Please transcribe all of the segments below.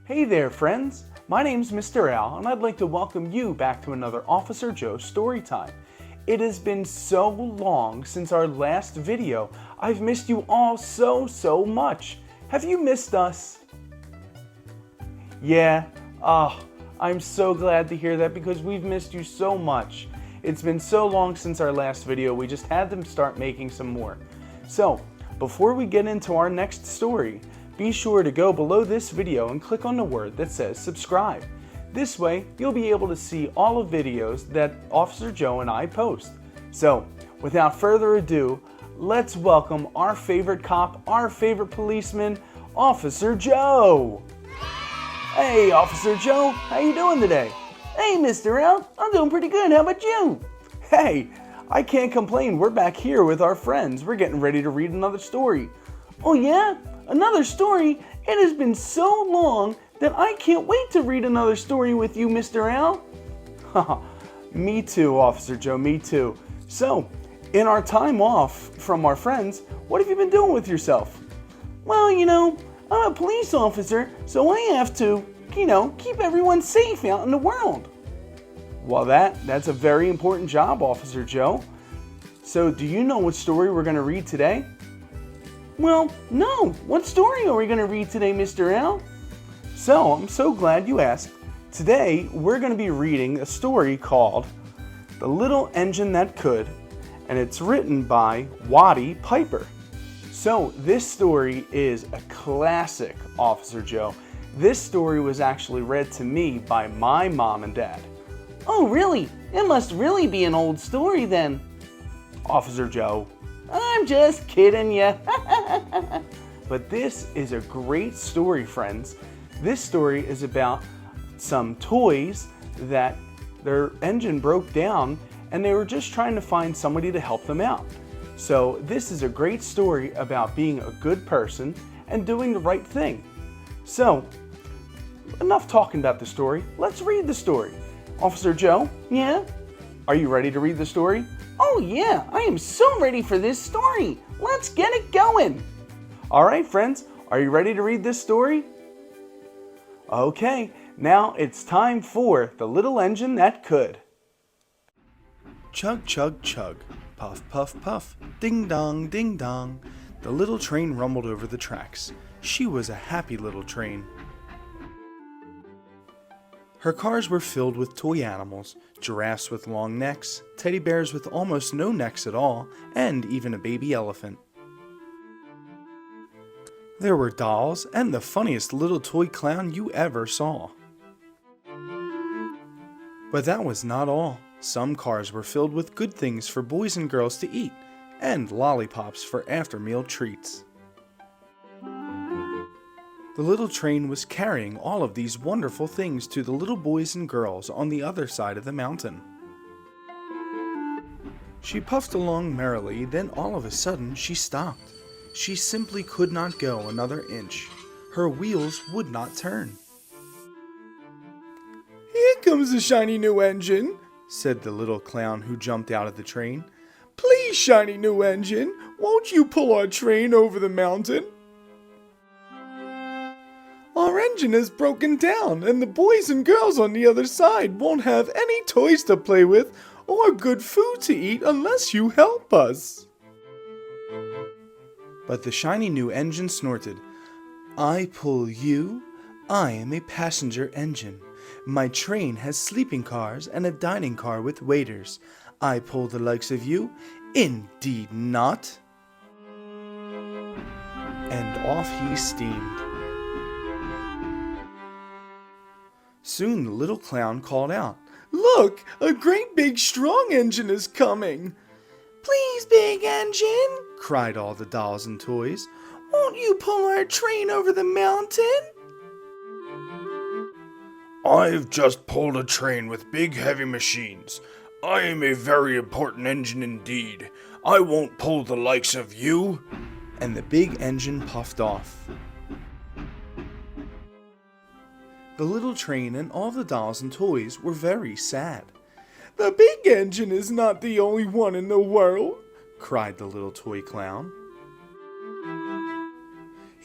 Hey there, friends! My name's Mr. Al, and I'd like to welcome you back to another Officer Joe Storytime. It has been so long since our last video. I've missed you all so much. Have you missed us? Yeah, I'm so glad to hear that because we've missed you so much. It's been so long since our last video, we just had to start making some more. So, before we get into our next story, be sure to go below this video and click on the word that says subscribe. This way, you'll be able to see all the videos that Officer Joe and I post. So, without further ado, let's welcome our favorite cop, our favorite policeman, Officer Joe! Hey, Officer Joe, how you doing today? Hey, Mr. Al, I'm doing pretty good. How about you? Hey, I can't complain. We're back here with our friends. We're getting ready to read another story. Oh yeah? Another story? It has been so long that I can't wait to read another story with you, Mr. Al. Me too, Officer Joe, me too. So, in our time off from our friends, what have you been doing with yourself? Well, I'm a police officer, so I have to, keep everyone safe out in the world. Well, that's a very important job, Officer Joe. So, do you know what story we're going to read today? Well, no. What story are we going to read today, Mr. Al? So, I'm so glad you asked. Today, we're going to be reading a story called The Little Engine That Could, and it's written by Watty Piper. So, this story is a classic, Officer Joe. This story was actually read to me by my mom and dad. Oh, really? It must really be an old story then. Officer Joe. I'm just kidding ya. But this is a great story, friends. This story is about some toys that their engine broke down and they were just trying to find somebody to help them out. So this is a great story about being a good person and doing the right thing. So, enough talking about the story. Let's read the story. Officer Joe? Yeah? Are you ready to read the story? Oh yeah, I am so ready for this story. Let's get it going. All right, friends, are you ready to read this story? Okay, now it's time for The Little Engine That Could. Chug, chug, chug. Puff, puff, puff. Ding dong, ding dong. The little train rumbled over the tracks. She was a happy little train. Her cars were filled with toy animals, giraffes with long necks, teddy bears with almost no necks at all, and even a baby elephant. There were dolls and the funniest little toy clown you ever saw. But that was not all. Some cars were filled with good things for boys and girls to eat, and lollipops for after-meal treats. The little train was carrying all of these wonderful things to the little boys and girls on the other side of the mountain. She puffed along merrily, then all of a sudden she stopped. She simply could not go another inch. Her wheels would not turn. "Here comes the shiny new engine," said the little clown who jumped out of the train. "Please, shiny new engine, won't you pull our train over the mountain? Our engine is broken down, and the boys and girls on the other side won't have any toys to play with or good food to eat unless you help us." But the shiny new engine snorted. "I pull you? I am a passenger engine. My train has sleeping cars and a dining car with waiters. I pull the likes of you? Indeed not." And off he steamed. Soon the little clown called out, "Look, a great big strong engine is coming." "Please, big engine," cried all the dolls and toys, "won't you pull our train over the mountain?" "I've just pulled a train with big heavy machines. I am a very important engine indeed. I won't pull the likes of you." And the big engine puffed off. The little train and all the dolls and toys were very sad. "The big engine is not the only one in the world," cried the little toy clown.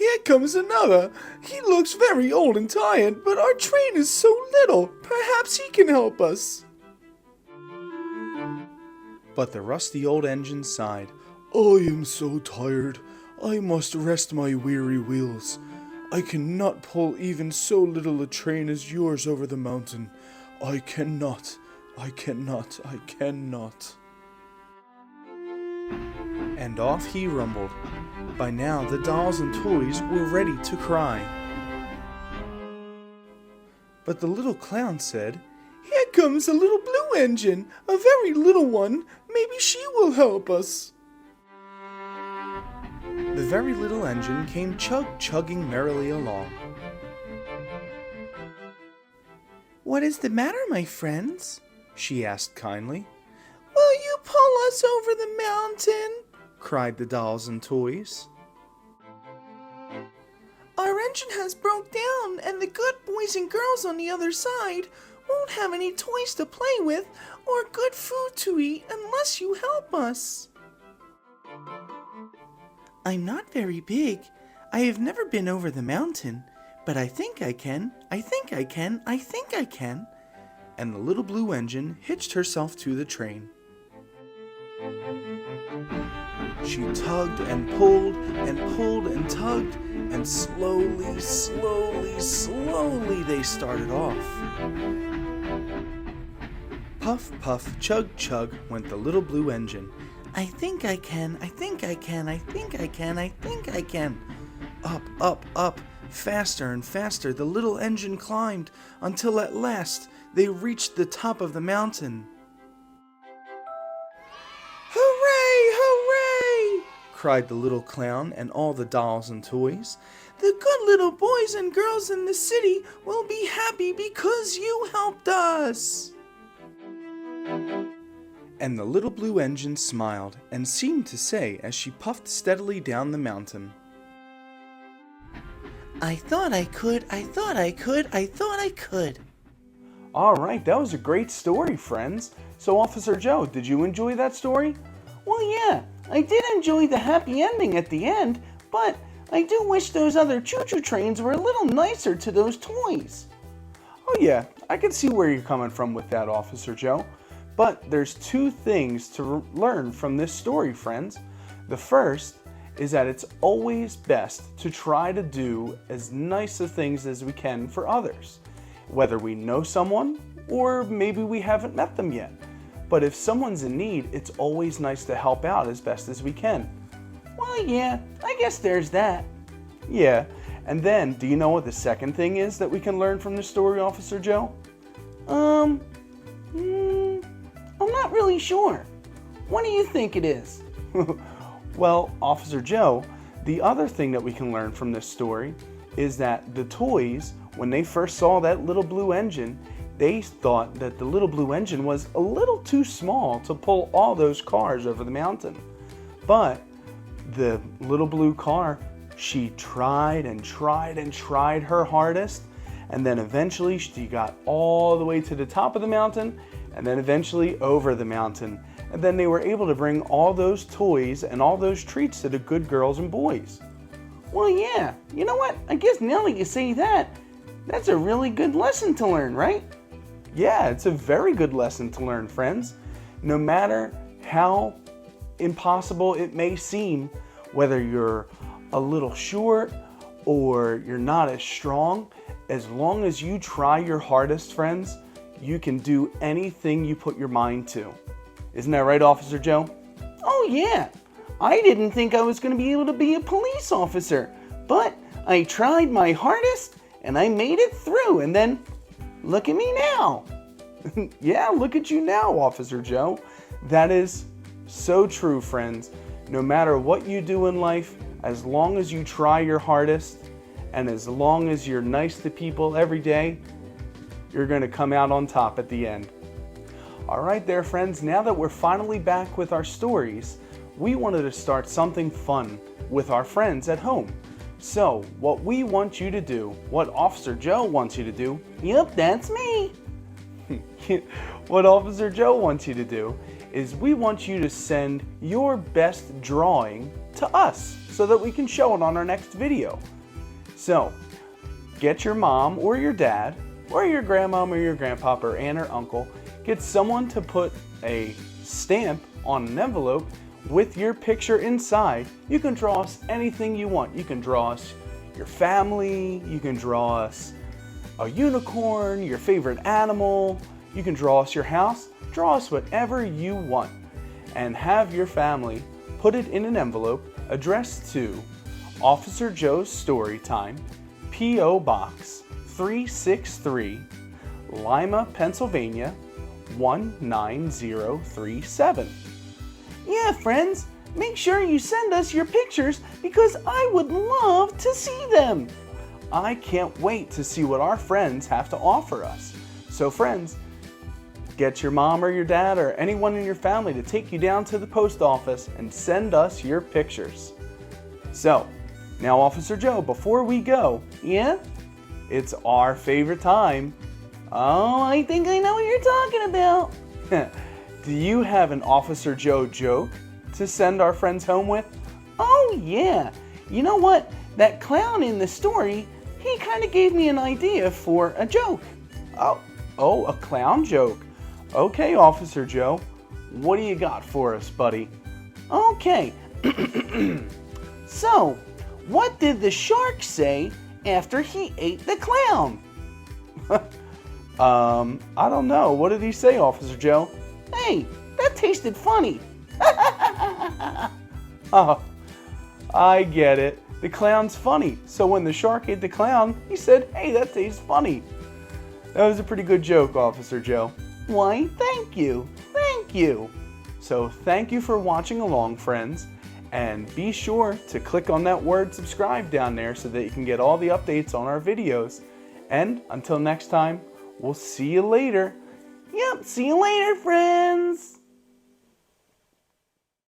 Here comes another. He looks very old and tired, but our train is so little. Perhaps he can help us. But the rusty old engine sighed. I am so tired. I must rest my weary wheels. I cannot pull even so little a train as yours over the mountain. I cannot. And off he rumbled. By now the dolls and toys were ready to cry. But the little clown said, Here comes a little blue engine, a very little one. Maybe she will help us. The very little engine came chugging merrily along. What is the matter, my friends? She asked kindly. Will you pull us over the mountain? Cried the dolls and toys. Our engine has broke down, and the good boys and girls on the other side won't have any toys to play with or good food to eat unless you help us. I'm not very big. I have never been over the mountain, but I think I can. And the little blue engine hitched herself to the train. She tugged and pulled and tugged, and slowly they started off. Puff, puff, chug, chug went the little blue engine. I think I can. Up, up, up, faster and faster the little engine climbed, until at last they reached the top of the mountain. Hooray! Hooray! Cried the little clown and all the dolls and toys. The good little boys and girls in the city will be happy because you helped us. And the little blue engine smiled and seemed to say as she puffed steadily down the mountain, I thought I could. All right, that was a great story, friends. So, Officer Joe, did you enjoy that story? Well, yeah, I did enjoy the happy ending at the end, but I do wish those other choo-choo trains were a little nicer to those toys. Oh yeah, I can see where you're coming from with that, Officer Joe. But there's two things to learn from this story, friends. The first is that it's always best to try to do as nice of things as we can for others, whether we know someone or maybe we haven't met them yet. But if someone's in need, it's always nice to help out as best as we can. Well, yeah, I guess there's that. Yeah, and then, do you know what the second thing is that we can learn from the story, Officer Joe? I'm not really sure. What do you think it is? Well, Officer Joe, the other thing that we can learn from this story is that the toys, when they first saw that little blue engine, they thought that the little blue engine was a little too small to pull all those cars over the mountain. But the little blue car, she tried her hardest, and then eventually she got all the way to the top of the mountain, and then eventually over the mountain. And then they were able to bring all those toys and all those treats to the good girls and boys. Well, yeah, you know what? I guess now that you say that, that's a really good lesson to learn, right? Yeah, it's a very good lesson to learn, friends. No matter how impossible it may seem, whether you're a little short or you're not as strong, as long as you try your hardest, friends, you can do anything you put your mind to. Isn't that right, Officer Joe? Oh yeah, I didn't think I was going to be able to be a police officer, but I tried my hardest and I made it through, and then look at me now. Yeah, look at you now, Officer Joe. That is so true, friends. No matter what you do in life, as long as you try your hardest and as long as you're nice to people every day, you're going to come out on top at the end. All right there, friends, now that we're finally back with our stories, we wanted to start something fun with our friends at home. So, what we want you to do, what Officer Joe wants you to do, yep, that's me. What Officer Joe wants you to do is we want you to send your best drawing to us so that we can show it on our next video. So, get your mom or your dad, or your grandmom or your grandpapa or aunt or uncle, get someone to put a stamp on an envelope with your picture inside. You can draw us anything you want. You can draw us your family, you can draw us a unicorn, your favorite animal, you can draw us your house, draw us whatever you want. And have your family put it in an envelope addressed to Officer Joe's Storytime, P.O. Box 363, Lima, Pennsylvania 19037. Yeah, friends, make sure you send us your pictures because I would love to see them. I can't wait to see what our friends have to offer us. So friends, get your mom or your dad or anyone in your family to take you down to the post office and send us your pictures. So, now Officer Joe, before we go, Yeah? it's our favorite time. Oh, I think I know what you're talking about. Do you have an Officer Joe joke to send our friends home with? Oh, yeah. You know what? That clown in the story, he kind of gave me an idea for a joke. Oh, a clown joke. Okay, Officer Joe, what do you got for us, buddy? Okay. So, what did the shark say after he ate the clown? I don't know. What did he say, Officer Joe? Hey, that tasted funny. Oh, I get it. The clown's funny. So when the shark ate the clown, he said, hey, that tastes funny. That was a pretty good joke, Officer Joe. Why, thank you. Thank you. So thank you for watching along, friends. And be sure to click on that word subscribe down there so that you can get all the updates on our videos. And until next time, we'll see you later. Yep, see you later, friends.